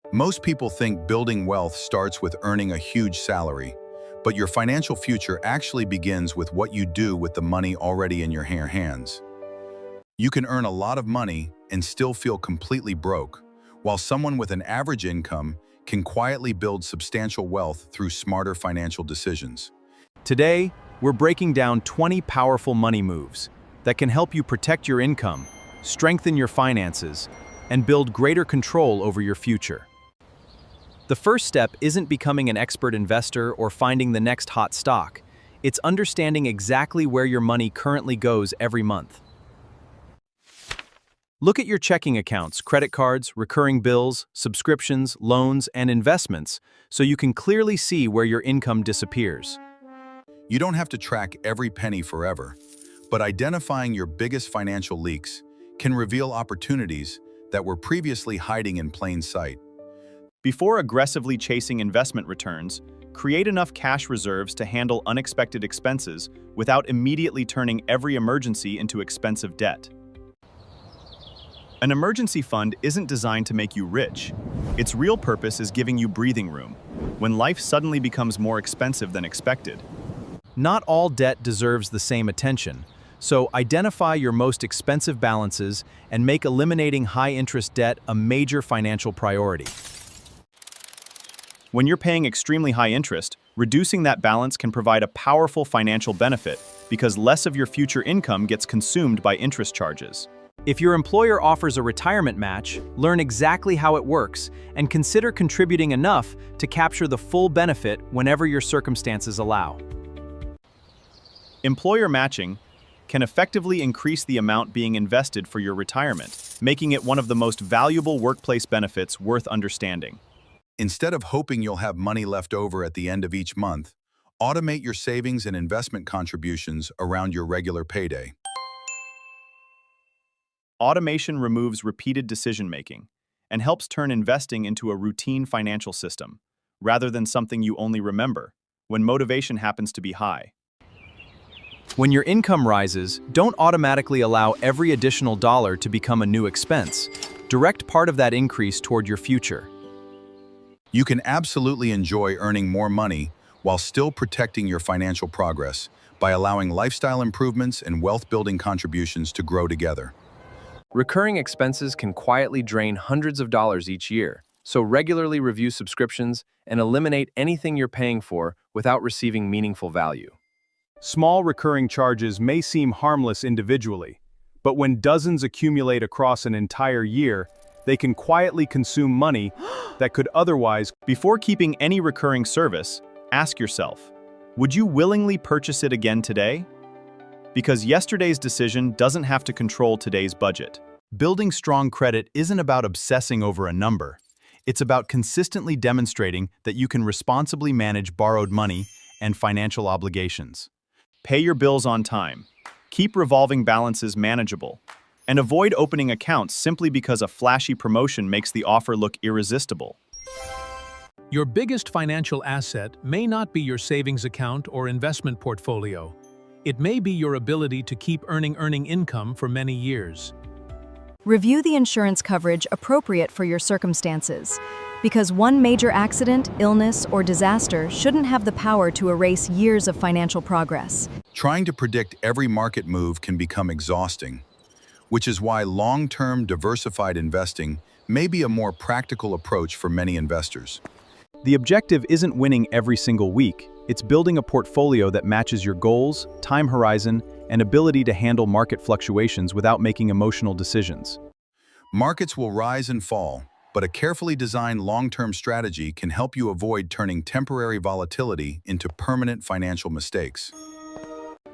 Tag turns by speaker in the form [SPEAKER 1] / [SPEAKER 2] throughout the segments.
[SPEAKER 1] Most people think building wealth starts with earning a huge salary, but your financial future actually begins with what you do with the money already in your hands. You can earn a lot of money and still feel completely broke, while someone with an average income can quietly build substantial wealth through smarter financial decisions.
[SPEAKER 2] Today, we're breaking down 20 powerful money moves that can help you protect your income, strengthen your finances, and build greater control over your future. The first step isn't becoming an expert investor or finding the next hot stock. It's understanding exactly where your money currently goes every month. Look at your checking accounts, credit cards, recurring bills, subscriptions, loans, and investments so you can clearly see where your income disappears.
[SPEAKER 1] You don't have to track every penny forever, but identifying your biggest financial leaks can reveal opportunities that were previously hiding in plain sight.
[SPEAKER 2] Before aggressively chasing investment returns, create enough cash reserves to handle unexpected expenses without immediately turning every emergency into expensive debt. An emergency fund isn't designed to make you rich. Its real purpose is giving you breathing room when life suddenly becomes more expensive than expected. Not all debt deserves the same attention, so identify your most expensive balances and make eliminating high-interest debt a major financial priority. When you're paying extremely high interest, reducing that balance can provide a powerful financial benefit because less of your future income gets consumed by interest charges. If your employer offers a retirement match, learn exactly how it works and consider contributing enough to capture the full benefit whenever your circumstances allow. Employer matching can effectively increase the amount being invested for your retirement, making it one of the most valuable workplace benefits worth understanding.
[SPEAKER 1] Instead of hoping you'll have money left over at the end of each month, automate your savings and investment contributions around your regular payday.
[SPEAKER 2] Automation removes repeated decision-making and helps turn investing into a routine financial system, rather than something you only remember when motivation happens to be high. When your income rises, don't automatically allow every additional dollar to become a new expense. Direct part of that increase toward your future.
[SPEAKER 1] You can absolutely enjoy earning more money while still protecting your financial progress by allowing lifestyle improvements and wealth-building contributions to grow together.
[SPEAKER 3] Recurring expenses can quietly drain hundreds of dollars each year, so regularly review subscriptions and eliminate anything you're paying for without receiving meaningful value.
[SPEAKER 2] Small recurring charges may seem harmless individually, but when dozens accumulate across an entire year, they can quietly consume money that could otherwise. Before keeping any recurring service, ask yourself, would you willingly purchase it again today? Because yesterday's decision doesn't have to control today's budget. Building strong credit isn't about obsessing over a number. It's about consistently demonstrating that you can responsibly manage borrowed money and financial obligations. Pay your bills on time. Keep revolving balances manageable. And avoid opening accounts simply because a flashy promotion makes the offer look irresistible.
[SPEAKER 4] Your biggest financial asset may not be your savings account or investment portfolio. It may be your ability to keep earning income for many years.
[SPEAKER 5] Review the insurance coverage appropriate for your circumstances, because one major accident, illness, or disaster shouldn't have the power to erase years of financial progress.
[SPEAKER 1] Trying to predict every market move can become exhausting, which is why long-term diversified investing may be a more practical approach for many investors.
[SPEAKER 2] The objective isn't winning every single week. It's building a portfolio that matches your goals, time horizon, and ability to handle market fluctuations without making emotional decisions.
[SPEAKER 1] Markets will rise and fall, but a carefully designed long-term strategy can help you avoid turning temporary volatility into permanent financial mistakes.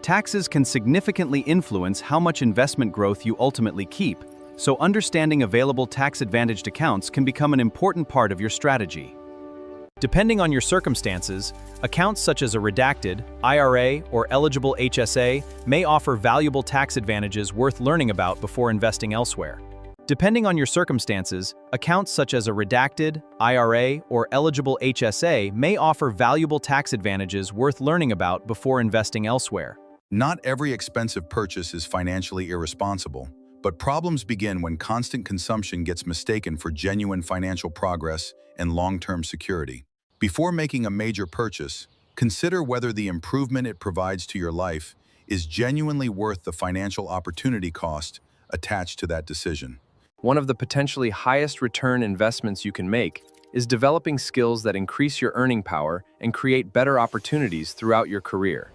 [SPEAKER 2] Taxes can significantly influence how much investment growth you ultimately keep, so understanding available tax-advantaged accounts can become an important part of your strategy. Depending on your circumstances, accounts such as a redacted, IRA, or eligible HSA may offer valuable tax advantages worth learning about before investing elsewhere. Depending on your circumstances, accounts such as a redacted, IRA, or eligible HSA may offer valuable tax advantages worth learning about before investing elsewhere.
[SPEAKER 1] Not every expensive purchase is financially irresponsible, But problems begin when constant consumption gets mistaken for genuine financial progress and long-term security. Before making a major purchase, consider whether the improvement it provides to your life is genuinely worth the financial opportunity cost attached to that decision.
[SPEAKER 3] One of the potentially highest return investments you can make is developing skills that increase your earning power and create better opportunities throughout your career.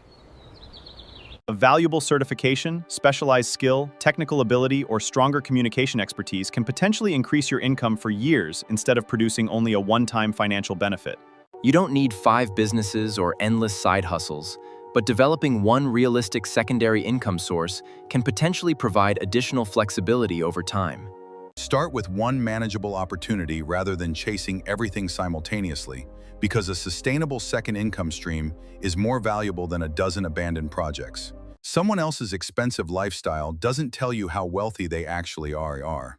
[SPEAKER 2] A valuable certification, specialized skill, technical ability, or stronger communication expertise can potentially increase your income for years instead of producing only a one-time financial benefit.
[SPEAKER 3] You don't need 5 businesses or endless side hustles, but developing one realistic secondary income source can potentially provide additional flexibility over time.
[SPEAKER 1] Start with one manageable opportunity rather than chasing everything simultaneously, because a sustainable second income stream is more valuable than a dozen abandoned projects. Someone else's expensive lifestyle doesn't tell you how wealthy they actually are,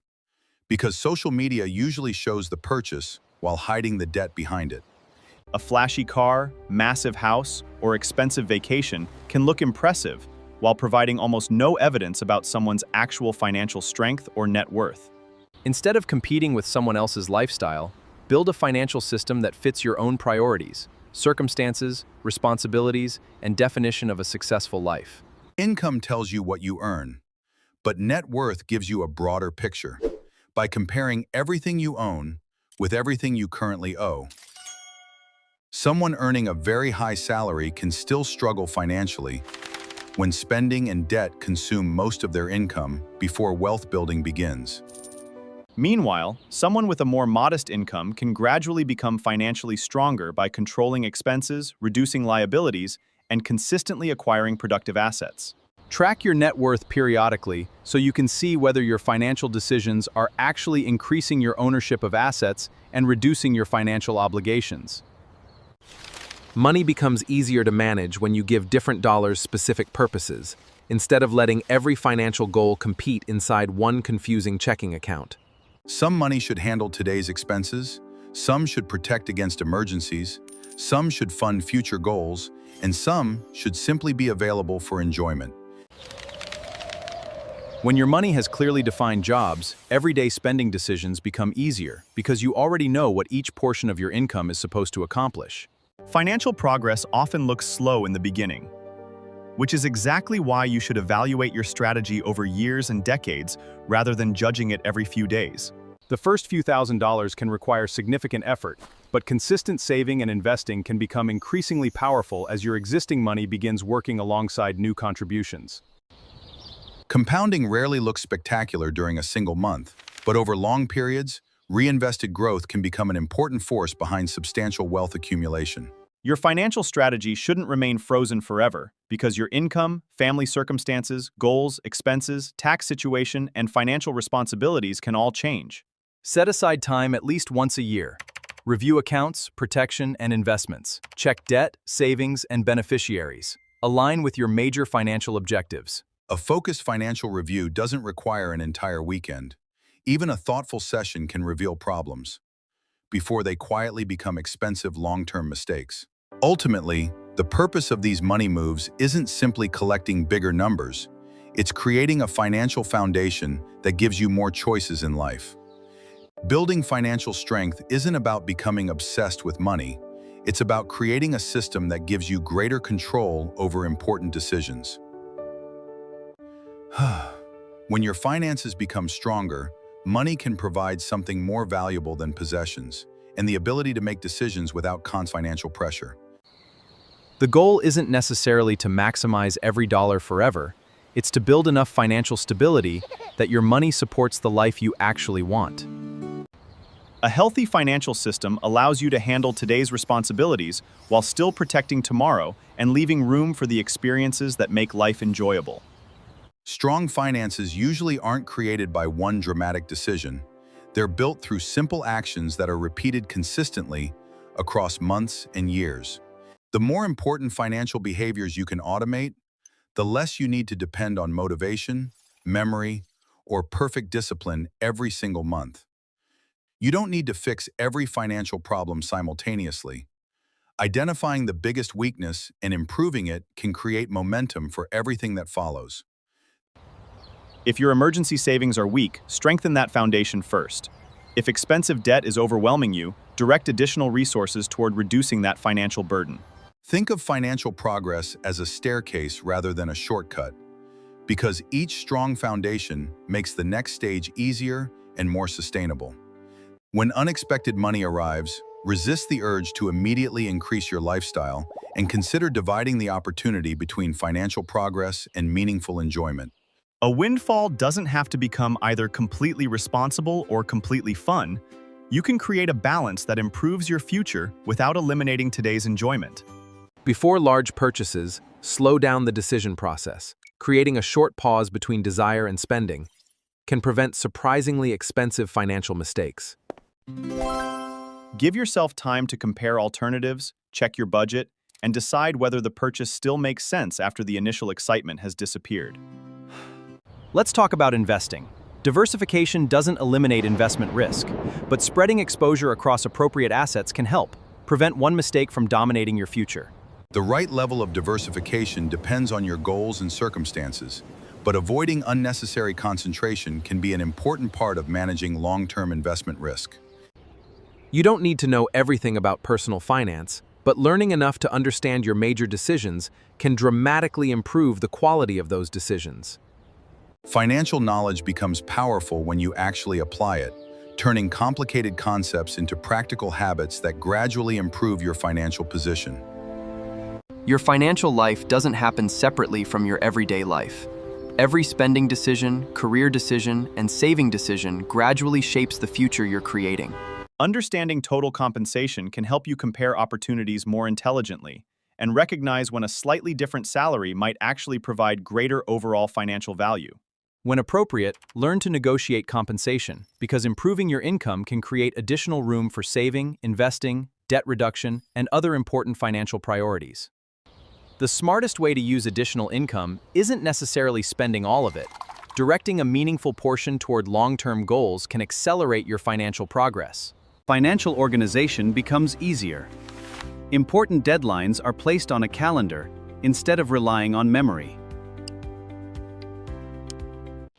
[SPEAKER 1] because social media usually shows the purchase while hiding the debt behind it.
[SPEAKER 2] A flashy car, massive house, or expensive vacation can look impressive while providing almost no evidence about someone's actual financial strength or net worth.
[SPEAKER 3] Instead of competing with someone else's lifestyle, build a financial system that fits your own priorities, circumstances, responsibilities, and definition of a successful life.
[SPEAKER 1] Income tells you what you earn, but net worth gives you a broader picture. By comparing everything you own with everything you currently owe, someone earning a very high salary can still struggle financially when spending and debt consume most of their income before wealth building begins.
[SPEAKER 2] Meanwhile, someone with a more modest income can gradually become financially stronger by controlling expenses, reducing liabilities, and consistently acquiring productive assets.
[SPEAKER 3] Track your net worth periodically so you can see whether your financial decisions are actually increasing your ownership of assets and reducing your financial obligations. Money becomes easier to manage when you give different dollars specific purposes, instead of letting every financial goal compete inside one confusing checking account.
[SPEAKER 1] Some money should handle today's expenses, some should protect against emergencies, some should fund future goals, and some should simply be available for enjoyment.
[SPEAKER 3] When your money has clearly defined jobs, everyday spending decisions become easier because you already know what each portion of your income is supposed to accomplish.
[SPEAKER 2] Financial progress often looks slow in the beginning, which is exactly why you should evaluate your strategy over years and decades rather than judging it every few days.
[SPEAKER 3] The first few $1,000s can require significant effort, but consistent saving and investing can become increasingly powerful as your existing money begins working alongside new contributions.
[SPEAKER 1] Compounding rarely looks spectacular during a single month, but over long periods, reinvested growth can become an important force behind substantial wealth accumulation.
[SPEAKER 2] Your financial strategy shouldn't remain frozen forever because your income, family circumstances, goals, expenses, tax situation, and financial responsibilities can all change.
[SPEAKER 3] Set aside time at least once a year. Review accounts, protection, and investments. Check debt, savings, and beneficiaries. Align with your major financial objectives.
[SPEAKER 1] A focused financial review doesn't require an entire weekend. Even a thoughtful session can reveal problems before they quietly become expensive long-term mistakes. Ultimately, the purpose of these money moves isn't simply collecting bigger numbers. It's creating a financial foundation that gives you more choices in life. Building financial strength isn't about becoming obsessed with money. It's about creating a system that gives you greater control over important decisions. When your finances become stronger, money can provide something more valuable than possessions, and the ability to make decisions without constant financial pressure.
[SPEAKER 3] The goal isn't necessarily to maximize every dollar forever. It's to build enough financial stability that your money supports the life you actually want.
[SPEAKER 2] A healthy financial system allows you to handle today's responsibilities while still protecting tomorrow and leaving room for the experiences that make life enjoyable.
[SPEAKER 1] Strong finances usually aren't created by one dramatic decision. They're built through simple actions that are repeated consistently across months and years. The more important financial behaviors you can automate, the less you need to depend on motivation, memory, or perfect discipline every single month. You don't need to fix every financial problem simultaneously. Identifying the biggest weakness and improving it can create momentum for everything that follows.
[SPEAKER 3] If your emergency savings are weak, strengthen that foundation first. If expensive debt is overwhelming you, direct additional resources toward reducing that financial burden.
[SPEAKER 1] Think of financial progress as a staircase rather than a shortcut, because each strong foundation makes the next stage easier and more sustainable. When unexpected money arrives, resist the urge to immediately increase your lifestyle and consider dividing the opportunity between financial progress and meaningful enjoyment.
[SPEAKER 3] A windfall doesn't have to become either completely responsible or completely fun. You can create a balance that improves your future without eliminating today's enjoyment.
[SPEAKER 6] Before large purchases, slow down the decision process. Creating a short pause between desire and spending can prevent surprisingly expensive financial mistakes.
[SPEAKER 3] Give yourself time to compare alternatives, check your budget, and decide whether the purchase still makes sense after the initial excitement has disappeared.
[SPEAKER 2] Let's talk about investing. Diversification doesn't eliminate investment risk, but spreading exposure across appropriate assets can help prevent one mistake from dominating your future.
[SPEAKER 1] The right level of diversification depends on your goals and circumstances, but avoiding unnecessary concentration can be an important part of managing long-term investment risk.
[SPEAKER 6] You don't need to know everything about personal finance, but learning enough to understand your major decisions can dramatically improve the quality of those decisions.
[SPEAKER 1] Financial knowledge becomes powerful when you actually apply it, turning complicated concepts into practical habits that gradually improve your financial position.
[SPEAKER 7] Your financial life doesn't happen separately from your everyday life. Every spending decision, career decision, and saving decision gradually shapes the future you're creating.
[SPEAKER 3] Understanding total compensation can help you compare opportunities more intelligently and recognize when a slightly different salary might actually provide greater overall financial value.
[SPEAKER 2] When appropriate, learn to negotiate compensation, because improving your income can create additional room for saving, investing, debt reduction, and other important financial priorities. The smartest way to use additional income isn't necessarily spending all of it. Directing a meaningful portion toward long-term goals can accelerate your financial progress.
[SPEAKER 8] Financial organization becomes easier. Important deadlines are placed on a calendar instead of relying on memory.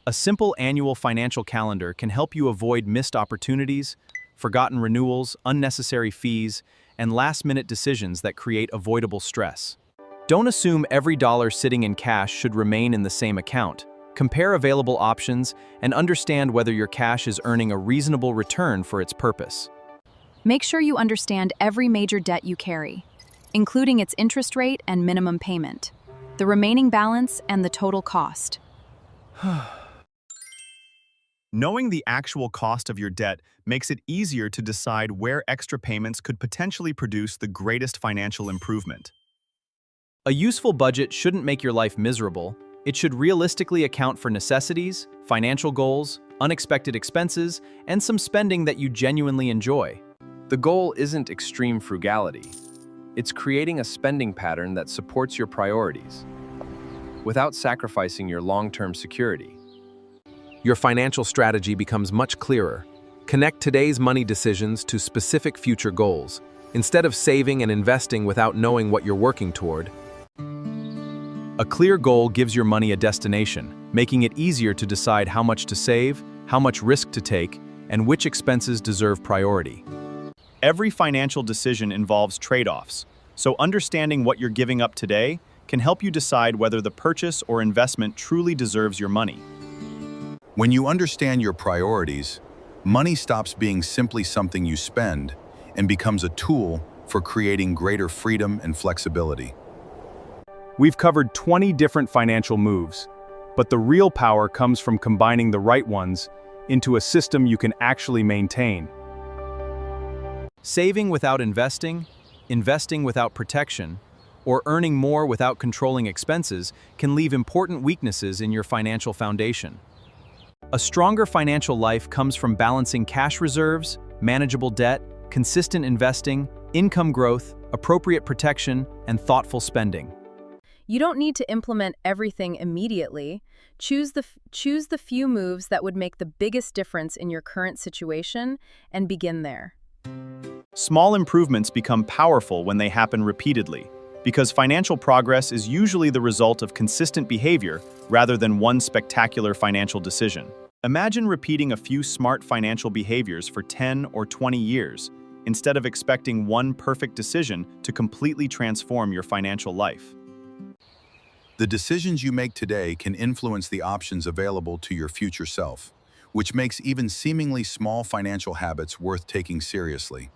[SPEAKER 2] A simple annual financial calendar can help you avoid missed opportunities, forgotten renewals, unnecessary fees, and last-minute decisions that create avoidable stress. Don't assume every dollar sitting in cash should remain in the same account. Compare available options and understand whether your cash is earning a reasonable return for its purpose.
[SPEAKER 5] Make sure you understand every major debt you carry, including its interest rate and minimum payment, the remaining balance, and the total cost.
[SPEAKER 3] Knowing the actual cost of your debt makes it easier to decide where extra payments could potentially produce the greatest financial improvement.
[SPEAKER 2] A useful budget shouldn't make your life miserable. It should realistically account for necessities, financial goals, unexpected expenses, and some spending that you genuinely enjoy.
[SPEAKER 6] The goal isn't extreme frugality. It's creating a spending pattern that supports your priorities without sacrificing your long-term security. Your financial strategy becomes much clearer. Connect today's money decisions to specific future goals, instead of saving and investing without knowing what you're working toward.
[SPEAKER 2] A clear goal gives your money a destination, making it easier to decide how much to save, how much risk to take, and which expenses deserve priority.
[SPEAKER 3] Every financial decision involves trade-offs, so understanding what you're giving up today can help you decide whether the purchase or investment truly deserves your money.
[SPEAKER 1] When you understand your priorities, money stops being simply something you spend and becomes a tool for creating greater freedom and flexibility.
[SPEAKER 2] We've covered 20 different financial moves, but the real power comes from combining the right ones into a system you can actually maintain. Saving without investing, investing without protection, or earning more without controlling expenses can leave important weaknesses in your financial foundation. A stronger financial life comes from balancing cash reserves, manageable debt, consistent investing, income growth, appropriate protection, and thoughtful spending.
[SPEAKER 5] You don't need to implement everything immediately. Choose the few moves that would make the biggest difference in your current situation and begin there.
[SPEAKER 3] Small improvements become powerful when they happen repeatedly.
[SPEAKER 2] because financial progress is usually the result of consistent behavior rather than one spectacular financial decision. Imagine repeating a few smart financial behaviors for 10 or 20 years, instead of expecting one perfect decision to completely transform your financial life.
[SPEAKER 1] The decisions you make today can influence the options available to your future self, which makes even seemingly small financial habits worth taking seriously.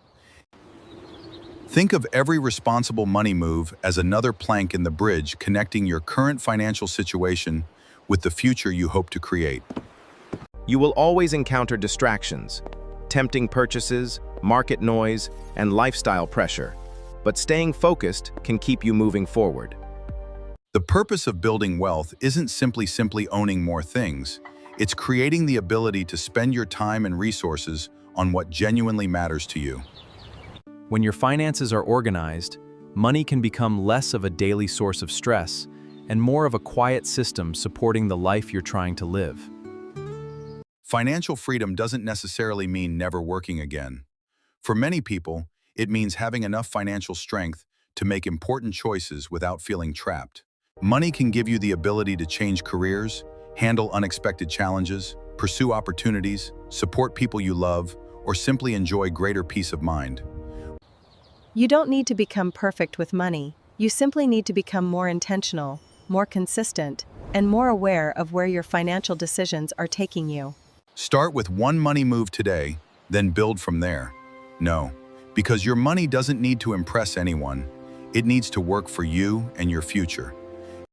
[SPEAKER 1] Think of every responsible money move as another plank in the bridge connecting your current financial situation with the future you hope to create.
[SPEAKER 9] You will always encounter distractions, tempting purchases, market noise, and lifestyle pressure, but staying focused can keep you moving forward.
[SPEAKER 1] The purpose of building wealth isn't simply owning more things. It's creating the ability to spend your time and resources on what genuinely matters to you.
[SPEAKER 3] When your finances are organized, money can become less of a daily source of stress and more of a quiet system supporting the life you're trying to live.
[SPEAKER 1] Financial freedom doesn't necessarily mean never working again. For many people, it means having enough financial strength to make important choices without feeling trapped. Money can give you the ability to change careers, handle unexpected challenges, pursue opportunities, support people you love, or simply enjoy greater peace of mind.
[SPEAKER 10] You don't need to become perfect with money. You simply need to become more intentional, more consistent, and more aware of where your financial decisions are taking you.
[SPEAKER 1] Start with one money move today, then build from there. No, because your money doesn't need to impress anyone. It needs to work for you and your future.